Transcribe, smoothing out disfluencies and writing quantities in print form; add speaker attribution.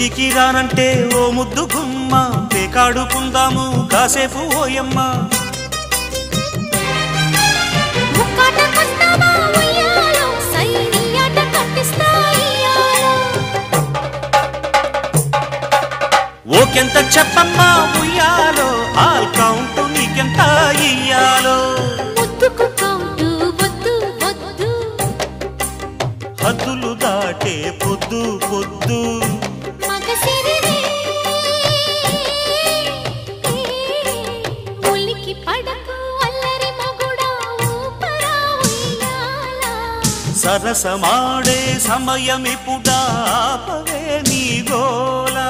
Speaker 1: పుట్టింటికి రానంటే ఓ ముద్దు గుమ్మ పేకాడుకుందాము కాసేపు ఓయమ్మ ఓకెంత చెప్పమ్మా ఉయ్యాలో ఆల్ కౌంటు నీకెంత ఇయ్యాలో హద్దులు దాటే పొద్దు పొద్దు సరసమాడే సమయమిపుడా ఆపవే నీ గోలా